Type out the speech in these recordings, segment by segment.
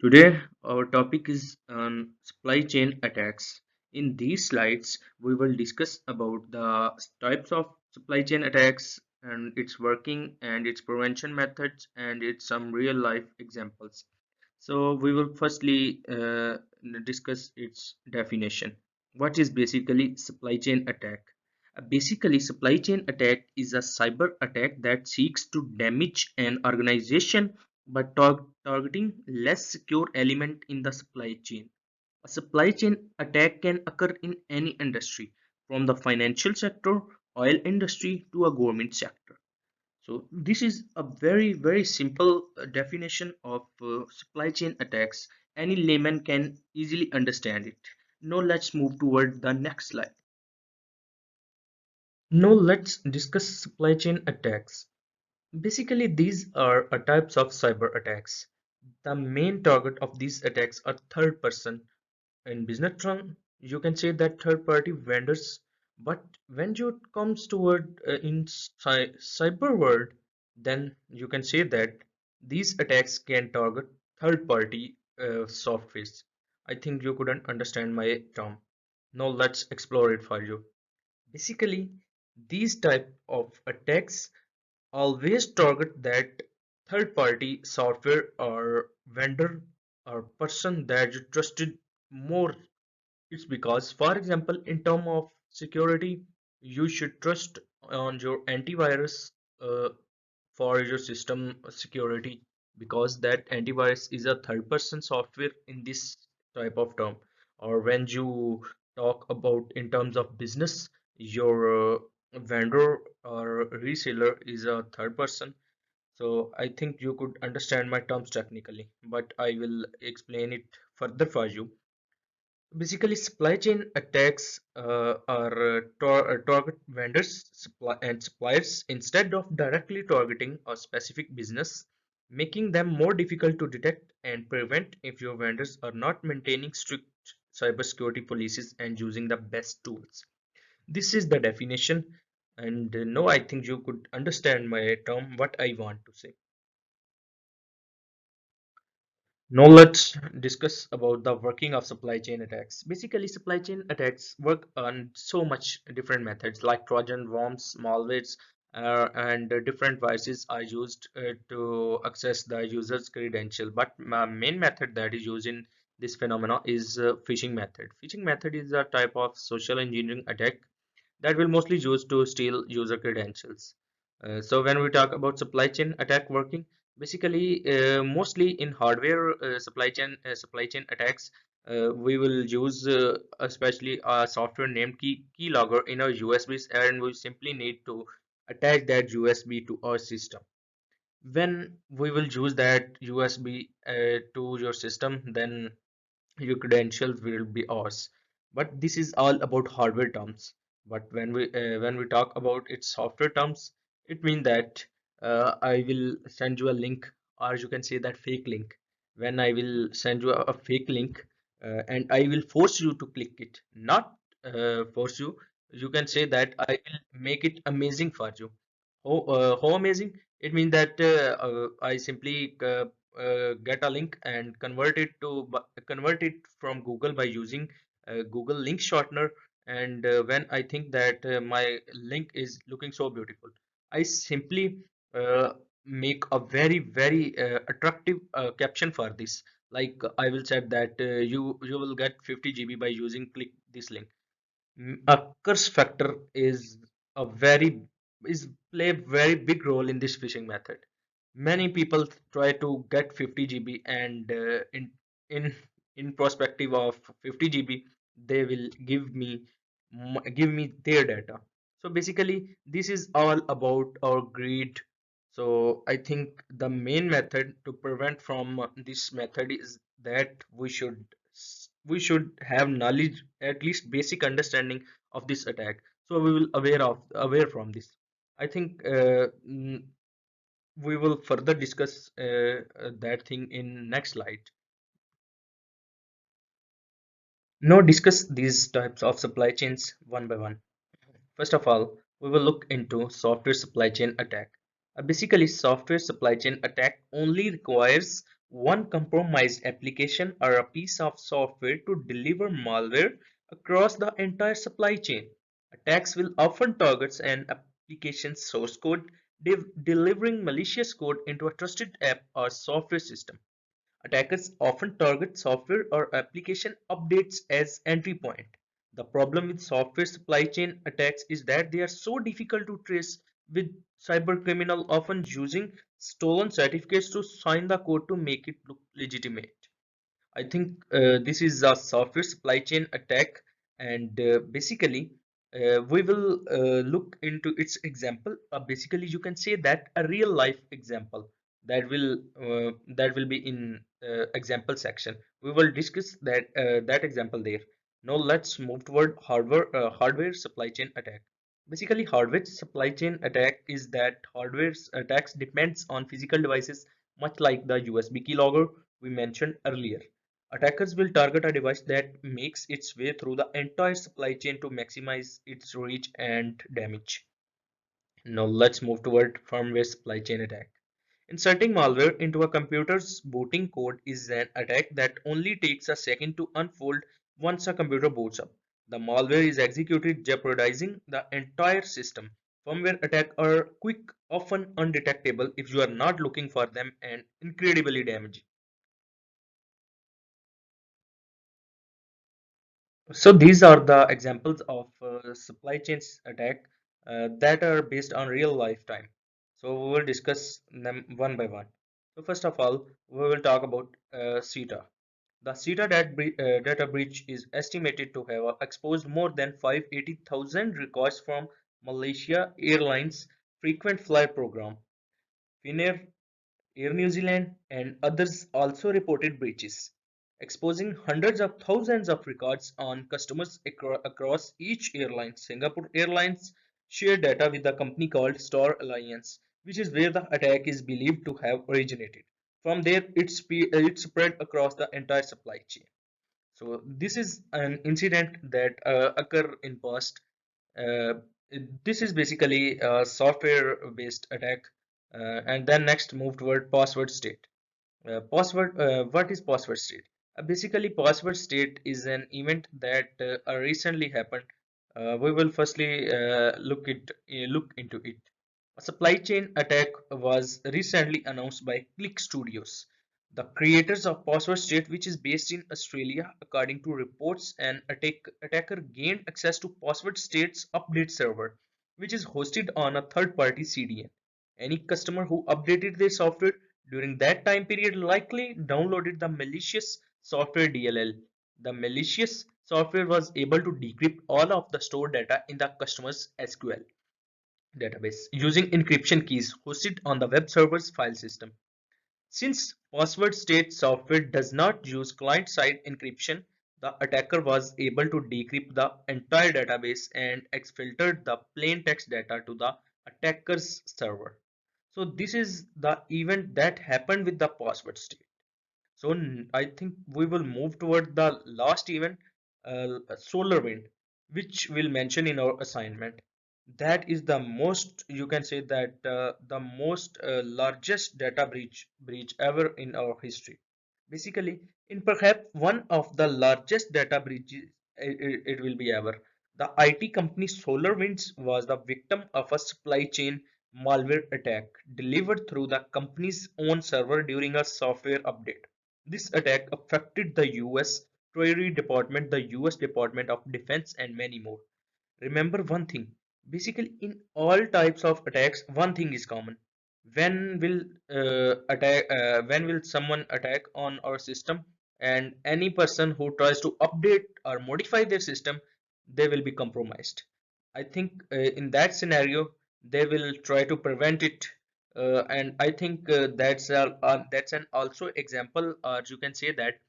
Today, our topic is on supply chain attacks. In these slides, we will discuss about the types of supply chain attacks and its working and its prevention methods and its some real life examples. So we will firstly discuss its definition. What is basically supply chain attack? Basically, supply chain attack is a cyber attack that seeks to damage an organization by targeting less secure element in the supply chain. A supply chain attack can occur in any industry, from the financial sector, oil industry to a government sector. So this is a very simple definition of supply chain attacks. Any layman can easily understand it. Now let's move toward the next slide. Now let's discuss supply chain attacks. Basically, these are a types of cyber attacks. The main target of these attacks are third person. In business term, you can say that third party vendors, but when you comes toward in cyber world, then you can say that these attacks can target third party softwares. I think you couldn't understand my term. Now let's explore it for you. Basically, these type of attacks always target that third party software or vendor or person that you trusted more. It's because, for example, in term of security, you should trust on your antivirus for your system security, because that antivirus is a third person software in this type of term. Or when you talk about in terms of business, your vendor or reseller is a third person. So I think you could understand my terms technically, but I will explain it further for you. Basically, supply chain attacks are target vendors and suppliers instead of directly targeting a specific business, making them more difficult to detect and prevent if your vendors are not maintaining strict cybersecurity policies and using the best tools. This is the definition, and now I think you could understand my term, what I want to say. Now let's discuss about the working of supply chain attacks. Basically, supply chain attacks work on so much different methods like Trojan worms, malwares, and different viruses are used to access the user's credential. But main method that is used in this phenomena is phishing method. Phishing method is a type of social engineering attack that will mostly use to steal user credentials. So when we talk about supply chain attack working, basically mostly in hardware supply chain attacks, we will use especially a software named keylogger in our USBs, and we simply need to attach that USB to our system. When we will use that USB to your system, then your credentials will be ours. But this is all about hardware terms. But when we talk about its software terms, it means that I will send you a link, or you can say that fake link. When I will send you a fake link, and I will force you to click it, not force you. You can say that I will make it amazing for you. How amazing? It means that I simply get a link and convert it from Google by using Google link shortener. And when I think that my link is looking so beautiful, I simply uh, make a very attractive caption for this. Like I will say that you will get 50 GB by using click this link. A curse factor a very is play a very big role in this phishing method. Many people try to get 50 GB, and in in perspective of 50 GB, they will give me their data. So basically, this is all about our greed. So I think the main method to prevent from this method is that we should have knowledge, at least basic understanding of this attack, so we will aware from this. I think we will further discuss that thing in next slide. Now discuss these types of supply chains one by one. First of all, we will look into software supply chain attack. Basically, software supply chain attack only requires one compromised application or a piece of software to deliver malware across the entire supply chain. Attacks will often target an application's source code, delivering malicious code into a trusted app or software system. Attackers often target software or application updates as entry point. The problem with software supply chain attacks is that they are so difficult to trace, with cybercriminal often using stolen certificates to sign the code to make it look legitimate. I think this is a software supply chain attack, and basically, we will look into its example. Basically, you can say that a real life example that will be in example section. We will discuss that example there. Now let's move toward hardware supply chain attack. Basically, hardware supply chain attack is that hardware attacks depends on physical devices, much like the USB keylogger we mentioned earlier. Attackers will target a device that makes its way through the entire supply chain to maximize its reach and damage. Now let's move toward firmware supply chain attack. Inserting malware into a computer's booting code is an attack that only takes a second to unfold once a computer boots up. The malware is executed, jeopardizing the entire system. Firmware attacks are quick, often undetectable if you are not looking for them, and incredibly damaging. So these are the examples of supply chains attack that are based on real lifetime. So we will discuss them one by one. So first of all, we will talk about CETA. The CETA data breach is estimated to have exposed more than 580,000 records from Malaysia Airlines frequent flyer program. Finnair, Air New Zealand, and others also reported breaches, exposing hundreds of thousands of records on customers across each airline. Singapore Airlines shared data with a company called Star Alliance, which is where the attack is believed to have originated. From there, it spread across the entire supply chain. So this is an incident that occur in past. Uh, this is basically a software-based attack, and then next move toward password state. What is password state? Basically, password state is an event that recently happened. We will firstly look into it. A supply chain attack was recently announced by Click Studios, the creators of Password State, which is based in Australia. According to reports, an attacker gained access to Password State's update server, which is hosted on a third-party CDN. Any customer who updated their software during that time period likely downloaded the malicious software DLL. The malicious software was able to decrypt all of the stored data in the customer's SQL database using encryption keys hosted on the web server's file system. Since password state software does not use client-side encryption, the attacker was able to decrypt the entire database and exfiltered the plain text data to the attacker's server. So this is the event that happened with the password state. So I think we will move toward the last event, solar wind, which we'll mention in our assignment. That is the most, you can say that the most largest data breach ever in our history. Basically, in perhaps one of the largest data breaches it will be ever. The IT company SolarWinds was the victim of a supply chain malware attack delivered through the company's own server during a software update. This attack affected the US Treasury Department, the US Department of Defense, and many more. Remember one thing, basically in all types of attacks, one thing is common. When will someone attack on our system, and any person who tries to update or modify their system, they will be compromised. I think in that scenario, they will try to prevent it. And I think that's an also example, or you can say that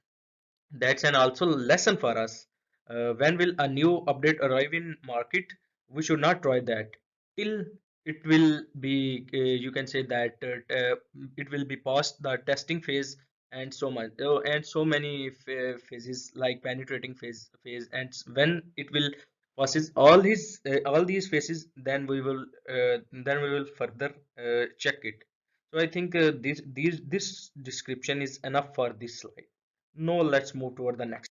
that's an also lesson for us. When will a new update arrive in market? We should not try that till it will be. You can say that it will be past the testing phase and so much, and so many phases like penetrating phase. And when it will passes all these phases, then we will further check it. So I think this description is enough for this slide. Now let's move toward the next.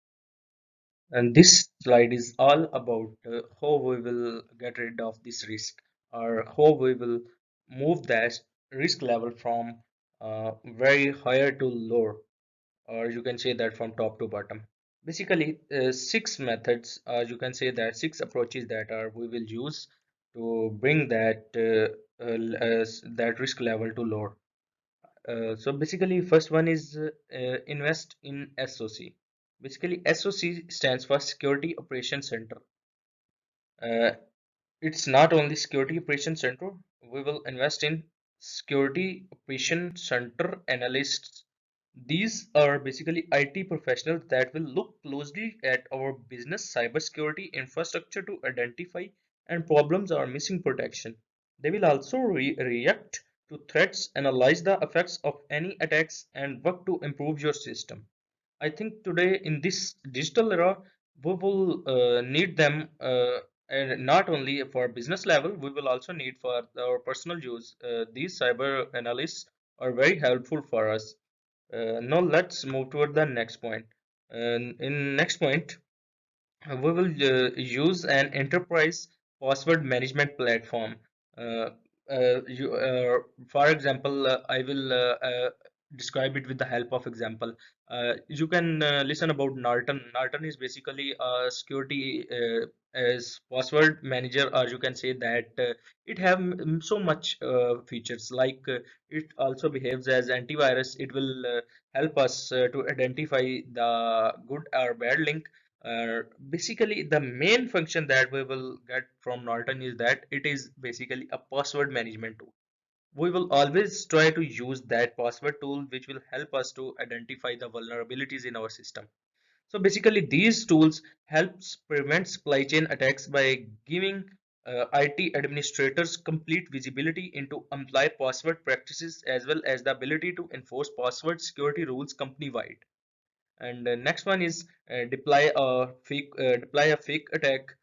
And this slide is all about how we will get rid of this risk, or how we will move that risk level from very higher to lower, or you can say that from top to bottom. Basically, six methods, you can say that six approaches that are we will use to bring that risk level to lower. So basically, first one is invest in SOC. Basically, SOC stands for Security Operations Center. Uh, it's not only Security Operations Center. We will invest in Security Operations Center analysts. These are basically IT professionals that will look closely at our business cybersecurity infrastructure to identify and problems or missing protection. They will also react to threats, analyze the effects of any attacks, and work to improve your system. I think today in this digital era, we will need them, and not only for business level, we will also need for our personal use. These cyber analysts are very helpful for us. Now let's move toward the next point. And in next point, we will use an enterprise password management platform. Uh, for example, I will describe it with the help of example. You can listen about Norton. Norton is basically a security as password manager, or you can say that it have so much features. Like it also behaves as antivirus. It will help us to identify the good or bad link. Basically, the main function that we will get from Norton is that it is basically a password management tool. We will always try to use that password tool, which will help us to identify the vulnerabilities in our system. So basically, these tools helps prevent supply chain attacks by giving IT administrators complete visibility into employee password practices, as well as the ability to enforce password security rules company-wide. And next one is deploy a fake attack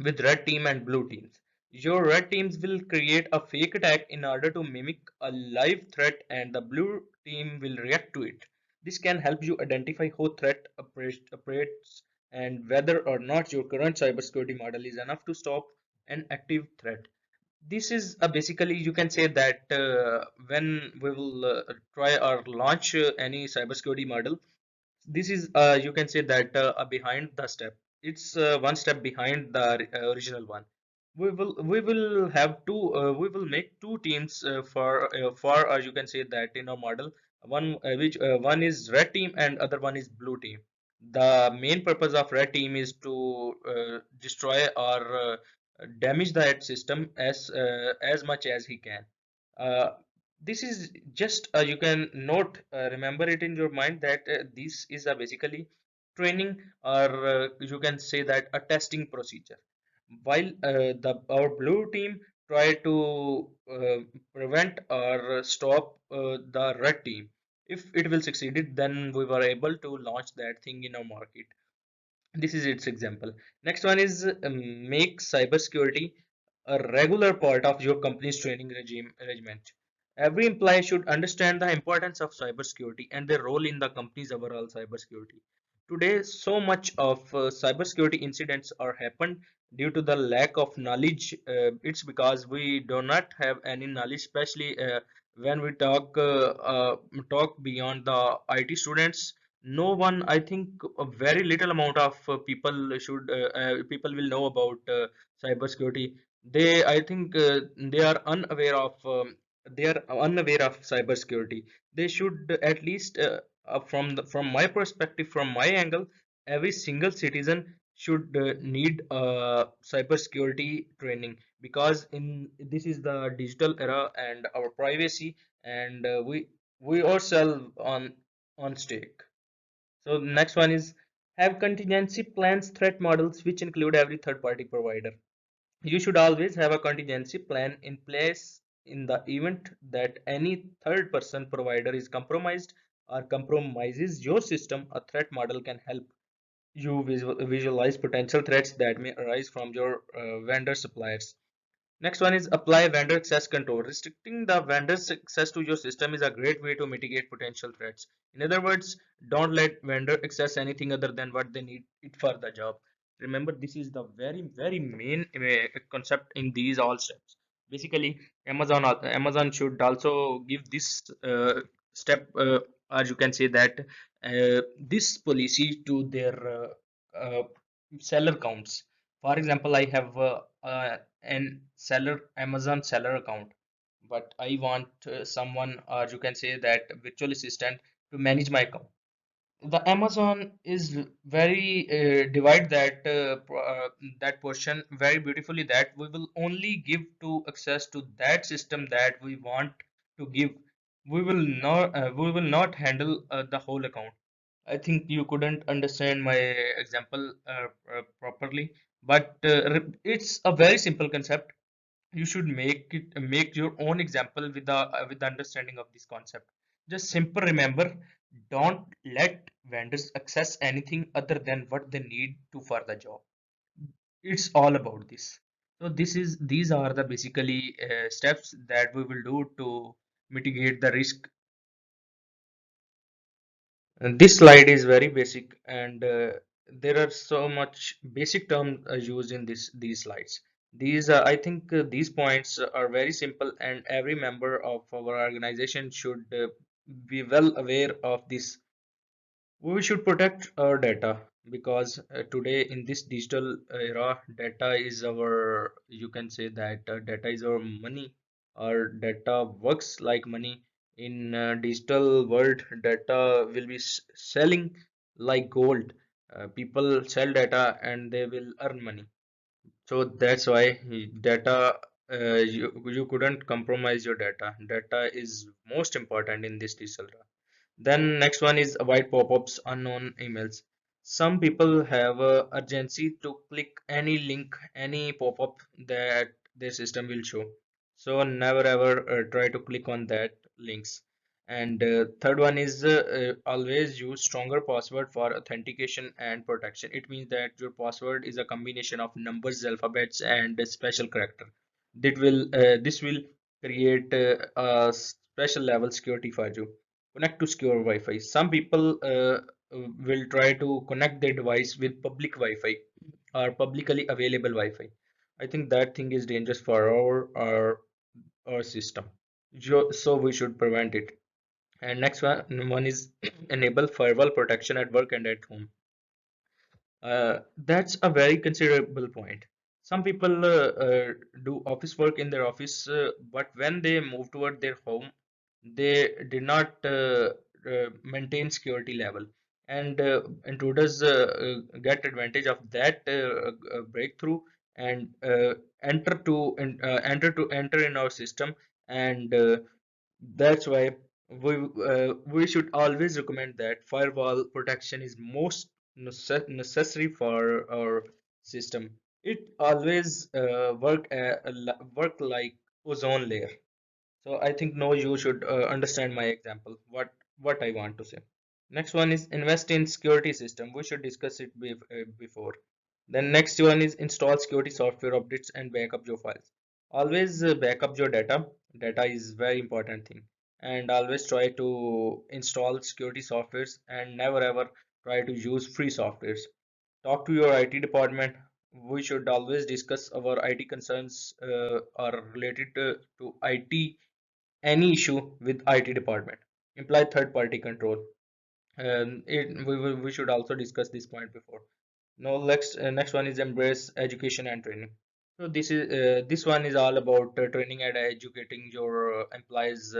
with red team and blue teams. Your red teams will create a fake attack in order to mimic a live threat, and the blue team will react to it. This can help you identify how threat operates and whether or not your current cybersecurity model is enough to stop an active threat. This is basically, you can say that when we will try or launch any cybersecurity model, this is you can say that a behind the step. It's one step behind the original one. We will have two we will make two teams for you can say that in our model. One is red team and other one is blue team. The main purpose of red team is to destroy or damage that system as much as he can. Uh, this is just you can note remember it in your mind that this is a basically training, or you can say that a testing procedure, while the our blue team try to prevent or stop the red team. If it will succeed it, then we were able to launch that thing in our market. This is its example. Next one is make cybersecurity a regular part of your company's training regiment. Every employee should understand the importance of cybersecurity and their role in the company's overall cybersecurity. Today, so much of cybersecurity incidents are happened due to the lack of knowledge. It's because we do not have any knowledge, especially when we talk beyond the IT students. No one, I think a very little amount of people will know about cybersecurity. They are unaware of cybersecurity. They should at least from my perspective, from my angle, every single citizen should need cybersecurity training, because in this is the digital era and our privacy, and we ourselves on stake. So the next one is have contingency plans threat models which include every third party provider. You should always have a contingency plan in place in the event that any third person provider is compromised or compromises your system. A threat model can help you visualize potential threats that may arise from your vendor suppliers. Next one is apply vendor access control. Restricting the vendor's access to your system is a great way to mitigate potential threats. In other words, don't let vendor access anything other than what they need it for the job. Remember, this is the very main concept in these all steps. Basically, Amazon should also give this step, or you can say that this policy to their seller counts. For example, I have an Amazon seller account, but I want someone, or you can say that virtual assistant, to manage my account. The Amazon is very divide that portion very beautifully, that we will only give to access to that system that we want to give. We will not handle the whole account. I think you couldn't understand my example properly, but it's a very simple concept. You should make your own example with the understanding of this concept. Just simple remember, don't let vendors access anything other than what they need to for the job. It's all about this. So these are the basically steps that we will do to mitigate the risk. And this slide is very basic, and there are so much basic terms used in these slides. I think these points are very simple, and every member of our organization should be well aware of this. We should protect our data because today in this digital era, data is our, you can say that data is our money. Our data works like money. In digital world, data will be selling like gold. People sell data and they will earn money. So that's why data, you couldn't compromise your data. Data is most important in this digital era. Then next one is avoid pop-ups, unknown emails. Some people have a urgency to click any link, any pop-up that their system will show. So never ever try to click on that links. And third one is always use stronger password for authentication and protection. It means that your password is a combination of numbers, alphabets, and a special character. This will create a special level security for you. Connect to secure Wi-Fi. Some people will try to connect their device with public Wi-Fi or publicly available Wi-Fi. I think that thing is dangerous for our system. So we should prevent it. And next one is enable firewall protection at work and at home. That's a very considerable point. Some people do office work in their office, but when they move toward their home, they did not maintain security level. And intruders get advantage of that breakthrough and enter in our system, and that's why we should always recommend that firewall protection is most necessary for our system. It always work like ozone layer. So I think no, you should understand my example. What I want to say. Next one is invest in security system. We should discuss it before. Then next one is install security software updates and backup your files. Always backup your data. Data is very important thing. And always try to install security softwares and never ever try to use free softwares. Talk to your IT department. We should always discuss our IT concerns are related to IT, any issue with IT department. Imply third party control. We should also discuss this point before. Now next one is embrace education and training. So this one is all about training and educating your employees